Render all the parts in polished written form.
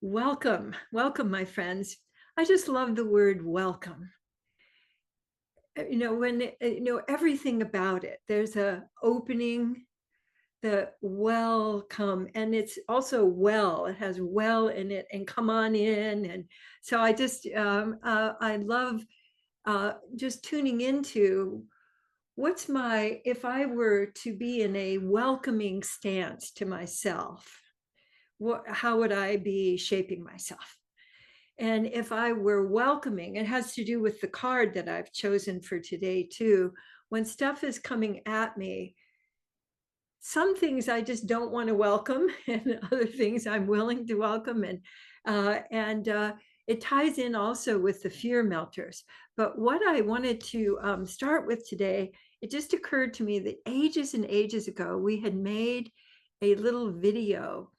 Welcome, welcome, my friends. I just love the word welcome. Everything about it. There's a opening, the welcome, and it's also well. It has well in it, and come on in. And so I love just tuning into if I were to be in a welcoming stance to myself, how would I be shaping myself? And if I were welcoming, it has to do with the card that I've chosen for today, too. When stuff is coming at me, some things I just don't want to welcome, and other things I'm willing to welcome. And it ties in also with the fear melters. But what I wanted to start with today, it just occurred to me that ages and ages ago, we had made a little video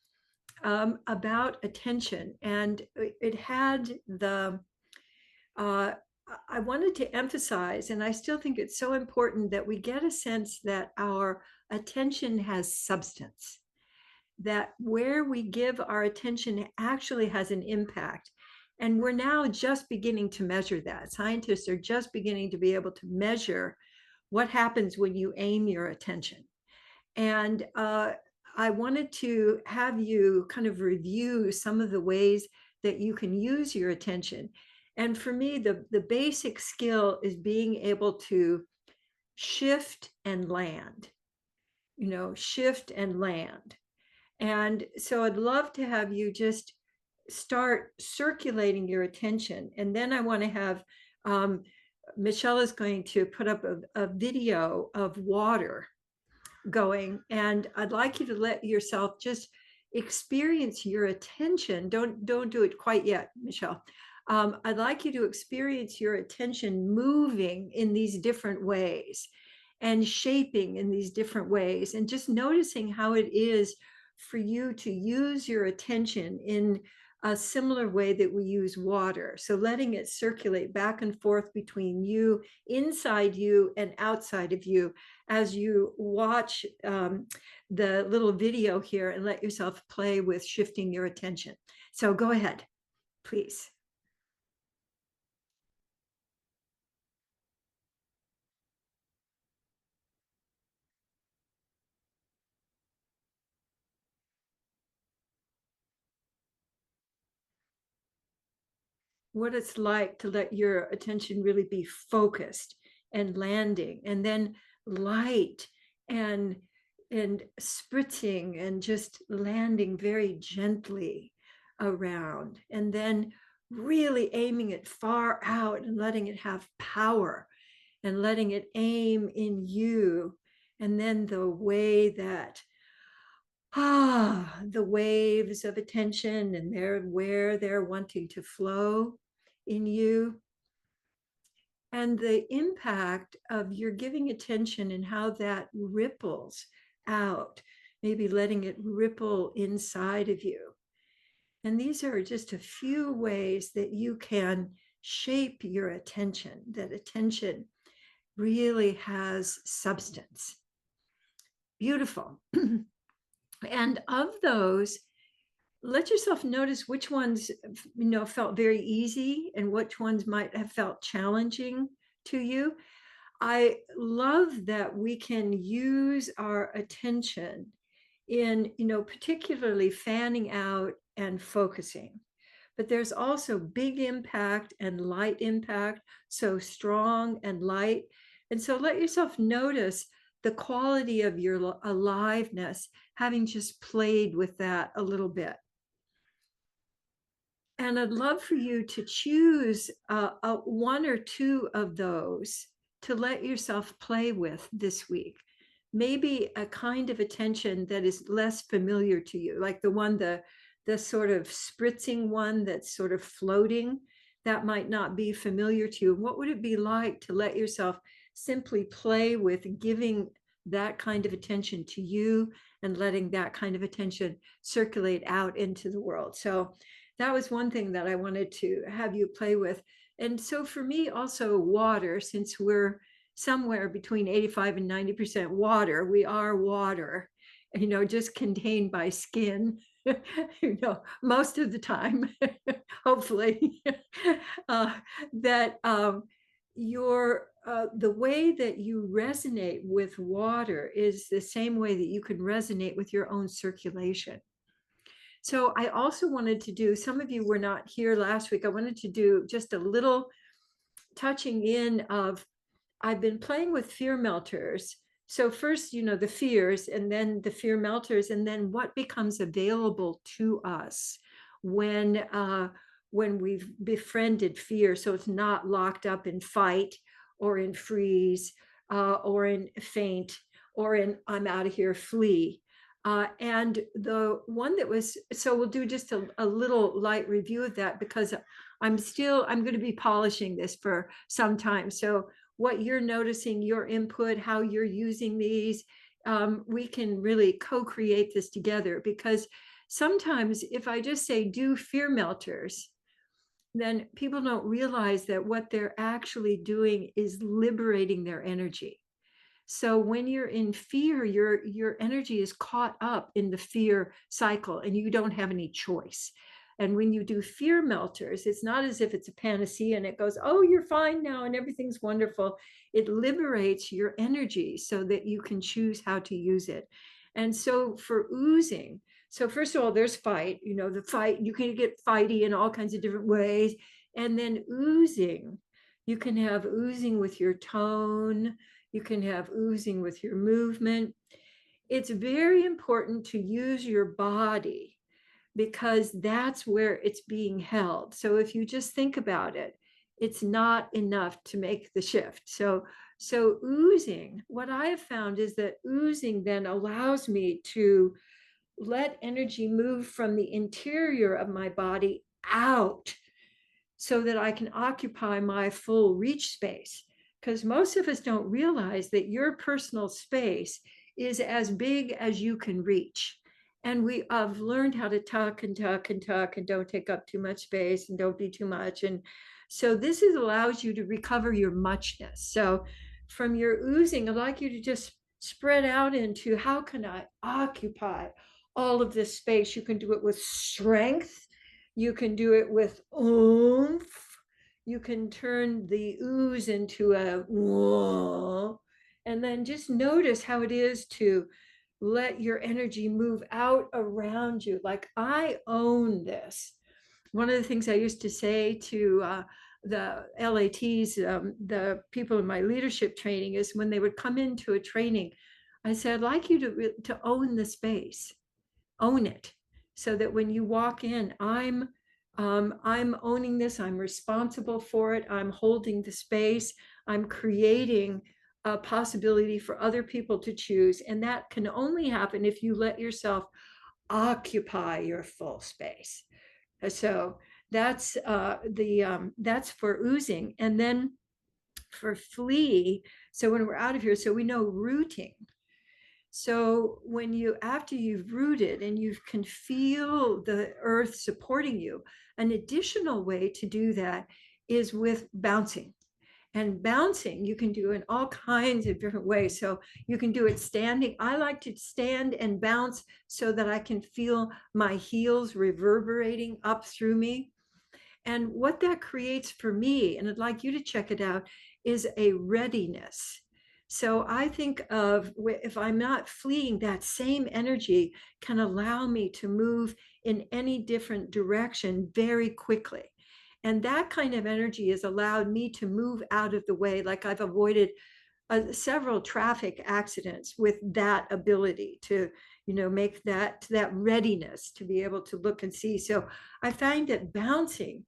about attention, and it had uh, I wanted to emphasize, and I still think it's so important that we get a sense that our attention has substance, that where we give our attention actually has an impact. And we're now just beginning to measure that. Scientists are just beginning to be able to measure what happens when you aim your attention. And I wanted to have you kind of review some of the ways that you can use your attention. And for me, the basic skill is being able to shift and land, shift and land. And so I'd love to have you just start circulating your attention. And then I want to have Michelle is going to put up a video of water going, and I'd like you to let yourself just experience your attention. Don't do it quite yet, Michelle. I'd like you to experience your attention moving in these different ways and shaping in these different ways, and just noticing how it is for you to use your attention in a similar way that we use water. So letting it circulate back and forth between you, inside you, and outside of you, as you watch the little video here, and let yourself play with shifting your attention. So go ahead, please. What it's like to let your attention really be focused and landing, and then light and spritzing and just landing very gently around, and then really aiming it far out and letting it have power and letting it aim in you. And then the way that the waves of attention, and where they're wanting to flow in you, and the impact of your giving attention and how that ripples out, maybe letting it ripple inside of you. And these are just a few ways that you can shape your attention, that attention really has substance. Beautiful. And of those, let yourself notice which ones felt very easy and which ones might have felt challenging to you. I love that we can use our attention in particularly fanning out and focusing. But there's also big impact and light impact, so strong and light. And so let yourself notice the quality of your aliveness, having just played with that a little bit. And I'd love for you to choose one or two of those to let yourself play with this week. Maybe a kind of attention that is less familiar to you, like the sort of spritzing one that's sort of floating, that might not be familiar to you. What would it be like to let yourself simply play with giving that kind of attention to you and letting that kind of attention circulate out into the world? So that was one thing that I wanted to have you play with. And so for me, also water, since we're somewhere between 85 and 90% water, we are water. just contained by skin, most of the time, hopefully, uh, that the way that you resonate with water is the same way that you can resonate with your own circulation. So I also wanted to do, some of you were not here last week. I wanted to do just a little touching in of, I've been playing with fear melters. So first, the fears, and then the fear melters, and then what becomes available to us when we've befriended fear. So it's not locked up in fight or in freeze or in faint or in I'm out of here, flee. And the one that was, so we'll do just a little light review of that, because I'm going to be polishing this for some time. So what you're noticing, your input, how you're using these, we can really co-create this together. Because sometimes if I just say do fear melters, then people don't realize that what they're actually doing is liberating their energy. So when you're in fear, your energy is caught up in the fear cycle and you don't have any choice. And when you do fear melters, it's not as if it's a panacea and it goes, oh, you're fine now and everything's wonderful. It liberates your energy so that you can choose how to use it. And so for oozing, so first of all, there's fight, the fight, you can get fighty in all kinds of different ways. And then oozing, you can have oozing with your tone. You can have oozing with your movement. It's very important to use your body because that's where it's being held. So if you just think about it, it's not enough to make the shift. So oozing, what I have found is that oozing then allows me to let energy move from the interior of my body out so that I can occupy my full reach space. Because most of us don't realize that your personal space is as big as you can reach. And we have learned how to tuck and tuck and tuck and don't take up too much space and don't be too much. And so this allows you to recover your muchness. So from your oozing, I'd like you to just spread out into how can I occupy all of this space. You can do it with strength. You can do it with oomph. You can turn the ooze into a whoa. And then just notice how it is to let your energy move out around you. Like, I own this. One of the things I used to say to the LATs, the people in my leadership training, is when they would come into a training, I said, I'd like you to own the space, own it, so that when you walk in, I'm owning this, I'm responsible for it, I'm holding the space, I'm creating a possibility for other people to choose. And that can only happen if you let yourself occupy your full space. So that's that's for oozing. And then for flee, so when we're out of here, so we know rooting. So when after you've rooted and you can feel the earth supporting you, an additional way to do that is with bouncing. And bouncing you can do in all kinds of different ways. So you can do it standing. I like to stand and bounce so that I can feel my heels reverberating up through me. And what that creates for me, and I'd like you to check it out, is a readiness. So I think of, if I'm not fleeing, that same energy can allow me to move in any different direction very quickly. And that kind of energy has allowed me to move out of the way. Like, I've avoided several traffic accidents with that ability to, make that readiness to be able to look and see. So I find that bouncing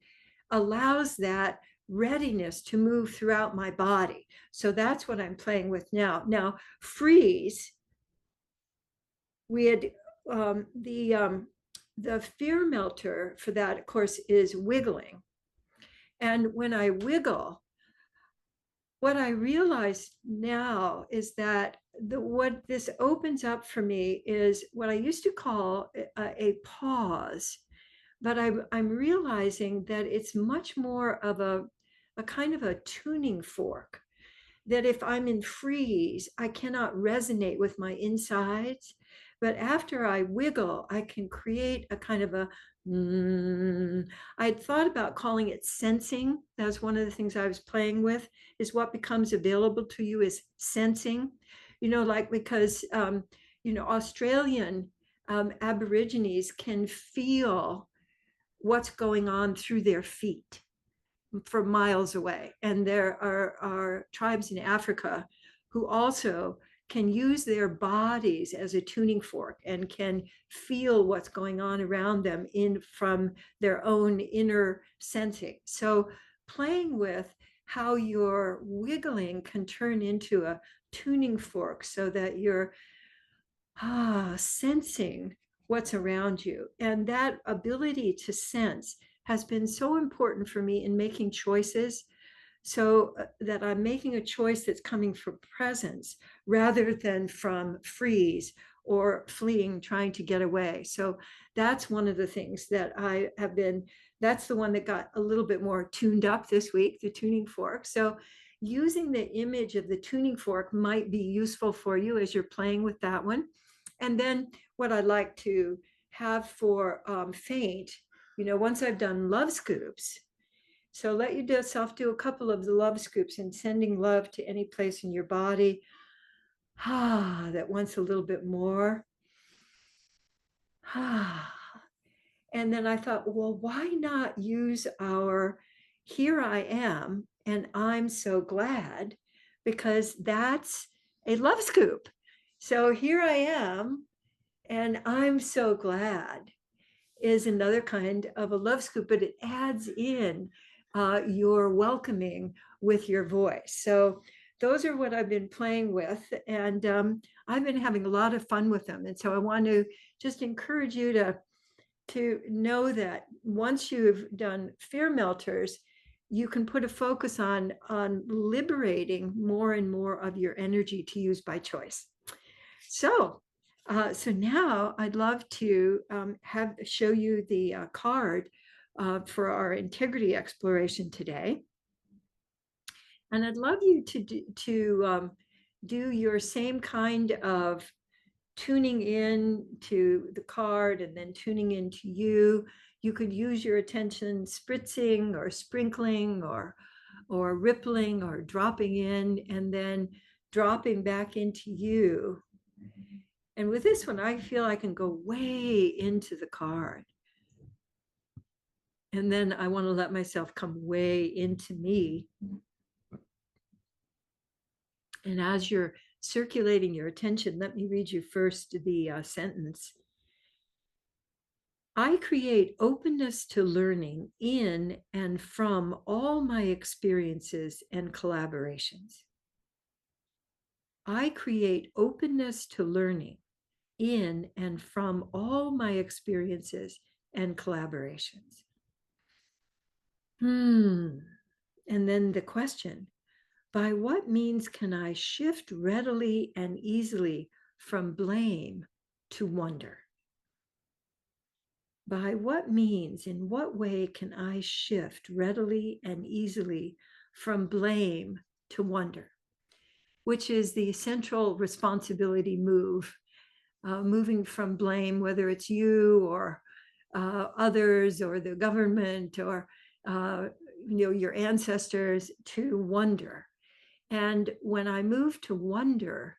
allows that readiness to move throughout my body. So that's what I'm playing with now. Now, freeze, we had the fear melter for that, of course, is wiggling. And when I wiggle, what I realize now is that what this opens up for me is what I used to call a pause. But I'm realizing that it's much more of a kind of a tuning fork, that if I'm in freeze, I cannot resonate with my insides. But after I wiggle, I can create a kind of a, mm, I'd thought about calling it sensing. That's one of the things I was playing with, is what becomes available to you is sensing, like because, Australian Aborigines can feel what's going on through their feet for miles away. And there are tribes in Africa who also can use their bodies as a tuning fork and can feel what's going on around them in from their own inner sensing. So playing with how your wiggling can turn into a tuning fork so that you're sensing what's around you. And that ability to sense has been so important for me in making choices, so that I'm making a choice that's coming from presence rather than from freeze or fleeing, trying to get away. So that's one of the things that I have been, that's the one that got a little bit more tuned up this week, the tuning fork. So using the image of the tuning fork might be useful for you as you're playing with that one. And then what I'd like to have for faint, once I've done love scoops, so let yourself do a couple of the love scoops and sending love to any place in your body that wants a little bit more. And then I thought, well, why not use our here I am and I'm so glad, because that's a love scoop. So here I am and I'm so glad is another kind of a love scoop, but it adds in your welcoming with your voice. So those are what I've been playing with, and I've been having a lot of fun with them. And so I want to just encourage you to know that once you've done fear melters, you can put a focus on liberating more and more of your energy to use by choice. So now I'd love to show you the card for our integrity exploration today. And I'd love you do your same kind of tuning in to the card and then tuning into you. You could use your attention spritzing or sprinkling or rippling or dropping in and then dropping back into you. And with this one, I feel I can go way into the card. And then I want to let myself come way into me. And as you're circulating your attention, let me read you first the sentence. I create openness to learning in and from all my experiences and collaborations. I create openness to learning in and from all my experiences and collaborations. And then the question, by what means can I shift readily and easily from blame to wonder? By what means, in what way can I shift readily and easily from blame to wonder? Which is the central responsibility move, moving from blame, whether it's you or others or the government or your ancestors, to wonder. And when I move to wonder,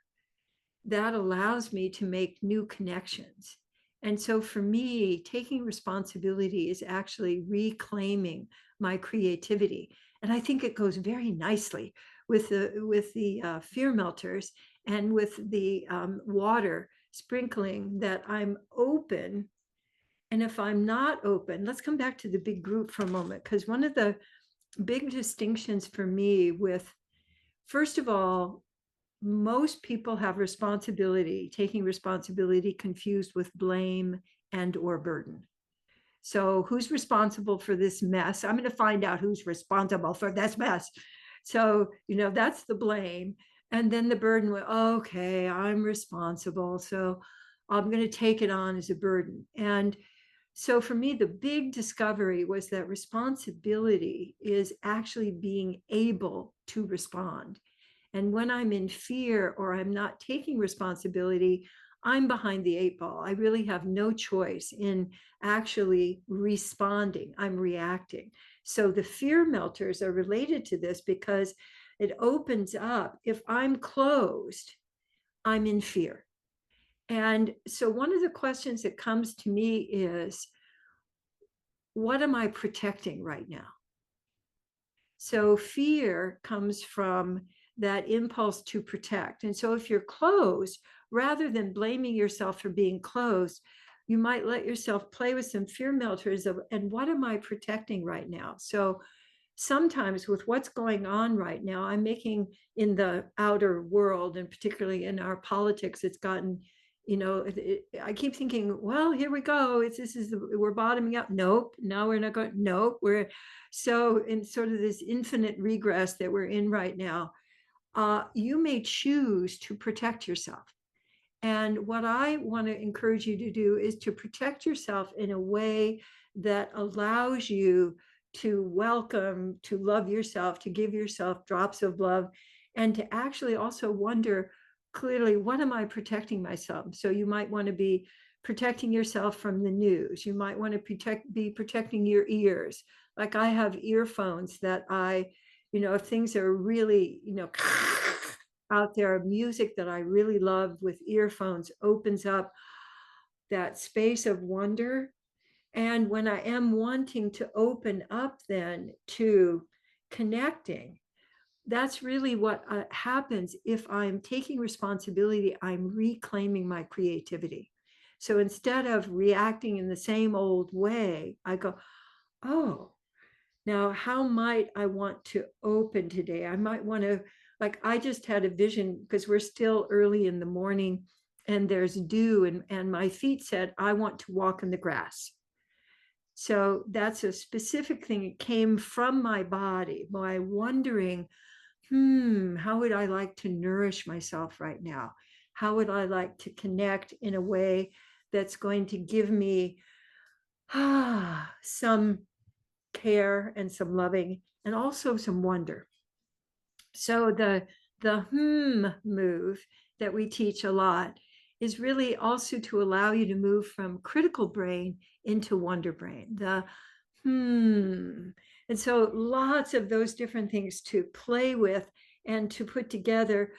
that allows me to make new connections. And so for me, taking responsibility is actually reclaiming my creativity. And I think it goes very nicely with the fear melters and with the water sprinkling, that I'm open. And if I'm not open, let's come back to the big group for a moment, because one of the big distinctions for me with, first of all, most people have taking responsibility confused with blame and or burden. So who's responsible for this mess? I'm going to find out who's responsible for this mess. So, that's the blame. And then the burden, okay, I'm responsible. So I'm going to take it on as a burden. And so for me, the big discovery was that responsibility is actually being able to respond. And when I'm in fear or I'm not taking responsibility, I'm behind the eight ball. I really have no choice in actually responding. I'm reacting. So the fear melters are related to this because it opens up. If I'm closed, I'm in fear. And so one of the questions that comes to me is, what am I protecting right now? So fear comes from that impulse to protect. And so if you're closed, rather than blaming yourself for being closed, you might let yourself play with some fear melters of, and what am I protecting right now? So sometimes with what's going on right now, I'm making in the outer world, and particularly in our politics, it's gotten, I keep thinking, well, here we go. We're bottoming out. Nope. Now we're not going. Nope. We're so in sort of this infinite regress that we're in right now. You may choose to protect yourself. And what I want to encourage you to do is to protect yourself in a way that allows you to welcome, to love yourself, to give yourself drops of love, and to actually also wonder clearly, what am I protecting myself? So you might want to be protecting yourself from the news. You might want to be protecting your ears. Like I have earphones that if things are really, out there, music that I really love with earphones opens up that space of wonder. And when I am wanting to open up then to connecting, that's really what happens. If I'm taking responsibility, I'm reclaiming my creativity. So instead of reacting in the same old way, I go, oh, now, how might I want to open today? I might want to, like, I just had a vision because we're still early in the morning and there's dew, and my feet said, I want to walk in the grass. So that's a specific thing. It came from my body by wondering, how would I like to nourish myself right now? How would I like to connect in a way that's going to give me some care and some loving and also some wonder. So the move that we teach a lot is really also to allow you to move from critical brain into wonder brain. The And so lots of those different things to play with and to put together.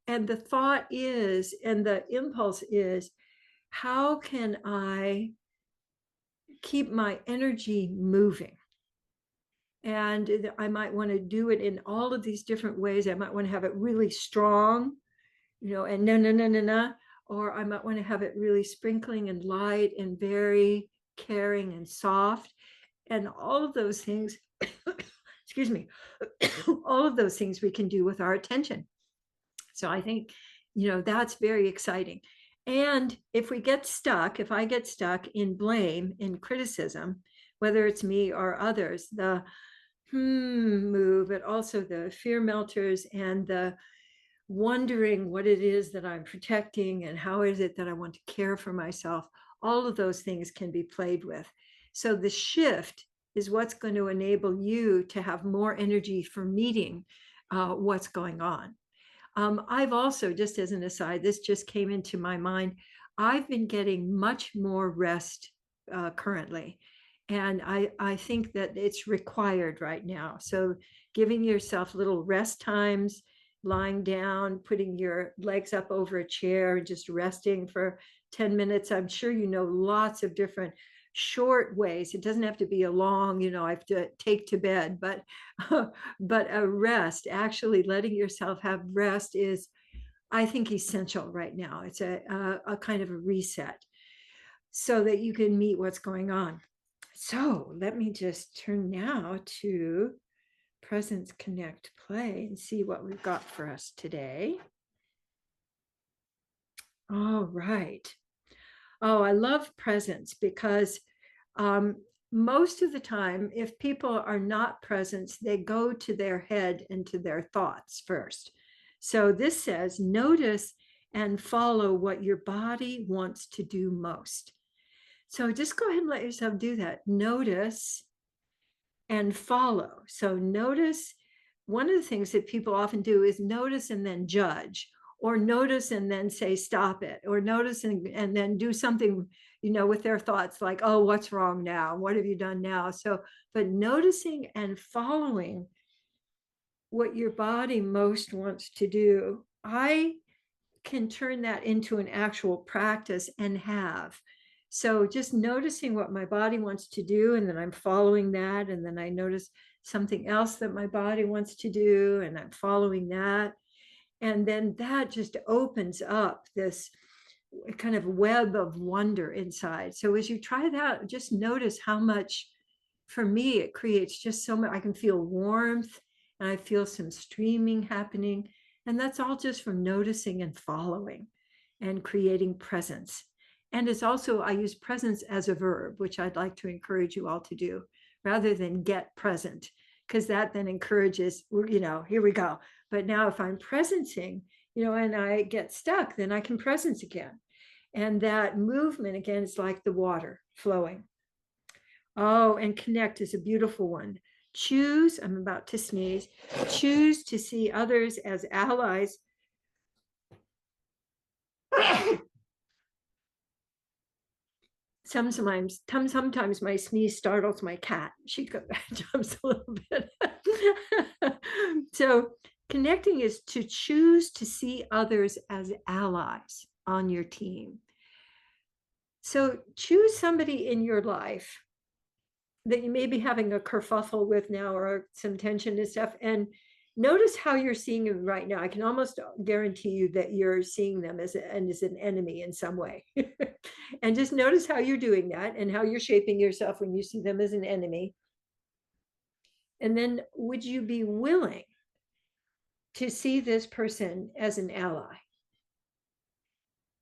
And the thought is, and the impulse is, how can I keep my energy moving? And I might want to do it in all of these different ways. I might want to have it really strong, and no, no, no, no, no. Or I might want to have it really sprinkling and light and very caring and soft. And all of those things, excuse me, all of those things we can do with our attention. So I think, that's very exciting. And if I get stuck in blame, in criticism, whether it's me or others, the move, but also the fear melters and the wondering what it is that I'm protecting and how is it that I want to care for myself. All of those things can be played with. So the shift is what's going to enable you to have more energy for meeting what's going on. I've also, just as an aside, this just came into my mind. I've been getting much more rest currently. And I think that it's required right now. So giving yourself little rest times, lying down, putting your legs up over a chair, just resting for 10 minutes. I'm sure you know lots of different short ways. It doesn't have to be a long, I have to take to bed, but but a rest, actually letting yourself have rest is, I think, essential right now. It's a kind of a reset so that you can meet what's going on. So let me just turn now to Presence Connect Play and see what we've got for us today. All right. Oh, I love presence because most of the time, if people are not present, they go to their head and to their thoughts first. So this says, notice and follow what your body wants to do most. So just go ahead and let yourself do that. Notice and follow. So notice, one of the things that people often do is notice and then judge, or notice and then say, stop it, or notice and then do something, with their thoughts like, oh, what's wrong now? What have you done now? So, but noticing and following what your body most wants to do, I can turn that into an actual practice and have. So just noticing what my body wants to do, and then I'm following that. And then I notice something else that my body wants to do, and I'm following that. And then that just opens up this kind of web of wonder inside. So as you try that, just notice how much, for me, it creates just so much. I can feel warmth and I feel some streaming happening. And that's all just from noticing and following and creating presence. And it's also, I use presence as a verb, which I'd like to encourage you all to do rather than get present, because that then encourages, here we go. But now if I'm presencing, and I get stuck, then I can presence again. And that movement again is like the water flowing. Oh, and connect is a beautiful one. Choose, I'm about to sneeze, choose to see others as allies. Sometimes my sneeze startles my cat. She jumps a little bit. So connecting is to choose to see others as allies on your team. So choose somebody in your life that you may be having a kerfuffle with now, or some tension and stuff, and notice how you're seeing them right now. I can almost guarantee you that you're seeing them as an enemy in some way. And just notice how you're doing that and how you're shaping yourself when you see them as an enemy. And then would you be willing to see this person as an ally?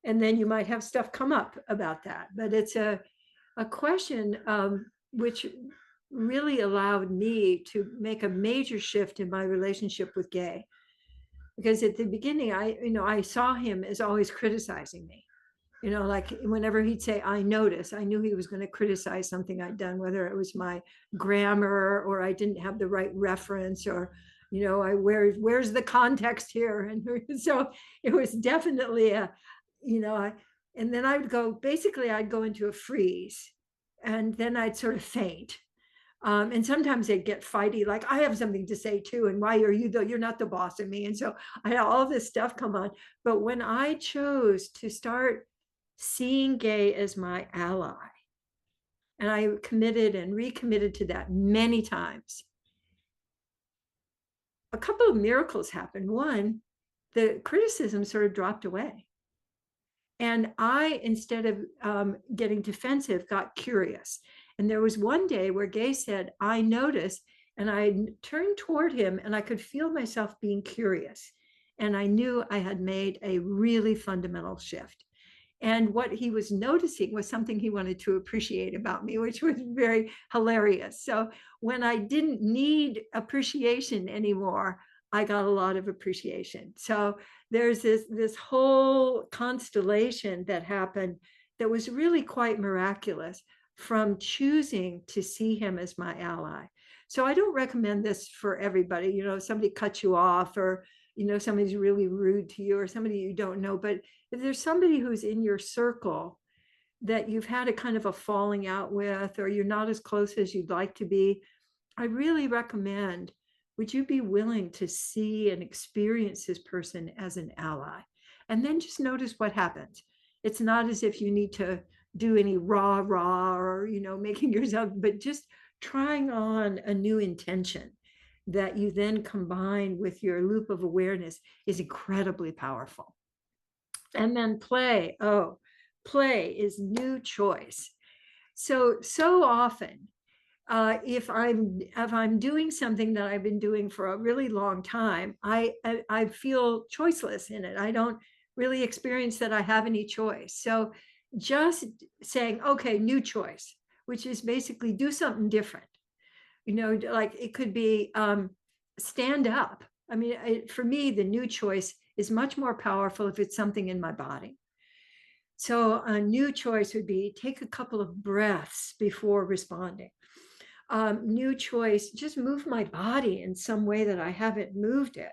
And then you might have stuff come up about that. But it's a question which really allowed me to make a major shift in my relationship with Gay. Because at the beginning, I saw him as always criticizing me. Like whenever he'd say, I notice, I knew he was going to criticize something I'd done, whether it was my grammar or I didn't have the right reference, or, where's the context here? And so it was definitely and then I'd go into a freeze, and then I'd sort of faint. And sometimes they'd get fighty, like, I have something to say too, and why are you, though you're not the boss of me? And so I had all this stuff come on. But when I chose to start seeing Gay as my ally, and I committed and recommitted to that many times, a couple of miracles happened. One, the criticism sort of dropped away. And I, instead of getting defensive, got curious. And there was one day where Gay said, I noticed, and I turned toward him and I could feel myself being curious. And I knew I had made a really fundamental shift. And what he was noticing was something he wanted to appreciate about me, which was very hilarious. So when I didn't need appreciation anymore, I got a lot of appreciation. So there's this whole constellation that happened that was really quite miraculous from choosing to see him as my ally. So I don't recommend this for everybody. Somebody cuts you off, or somebody's really rude to you, or somebody you don't know. But if there's somebody who's in your circle that you've had a kind of a falling out with, or you're not as close as you'd like to be, I really recommend, would you be willing to see and experience this person as an ally? And then just notice what happens. It's not as if you need to do any rah, or, making yourself, but just trying on a new intention that you then combine with your loop of awareness is incredibly powerful. And then play. Oh, play is new choice. So often, if I'm doing something that I've been doing for a really long time, I feel choiceless in it. I don't really experience that I have any choice. So just saying, okay, new choice, which is basically do something different. Like it could be stand up. I mean, for me, the new choice is much more powerful if it's something in my body. So a new choice would be take a couple of breaths before responding. New choice, just move my body in some way that I haven't moved it.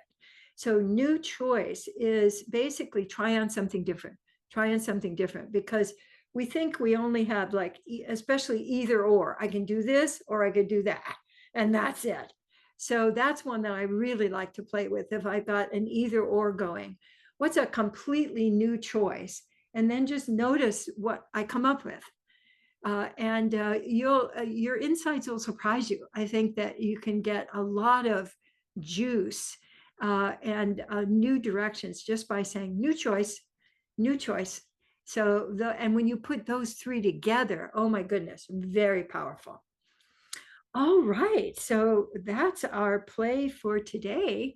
So new choice is basically try on something different, try on something different, because we think we only have like, especially either or, I can do this or I could do that, and that's it. So that's one that I really like to play with. If I've got an either or going, what's a completely new choice? And then just notice what I come up with. And your insights will surprise you. I think that you can get a lot of juice and new directions just by saying new choice, new choice. So and when you put those three together, oh my goodness, very powerful. All right, so that's our play for today.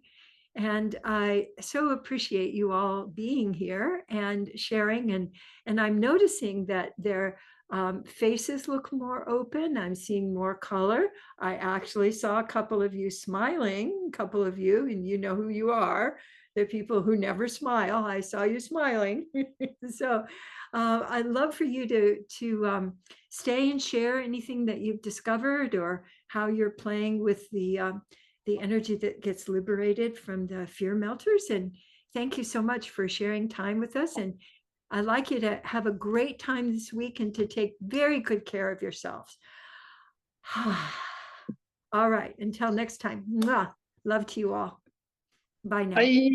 And I so appreciate you all being here and sharing. And I'm noticing that their faces look more open. I'm seeing more color. I actually saw a couple of you smiling, a couple of you, and you know who you are. The people who never smile. I saw you smiling. So I'd love for you to stay and share anything that you've discovered or how you're playing with the energy that gets liberated from the fear melters. And thank you so much for sharing time with us. And I'd like you to have a great time this week and to take very good care of yourselves. All right. Until next time. Mwah. Love to you all. Bye now. Bye.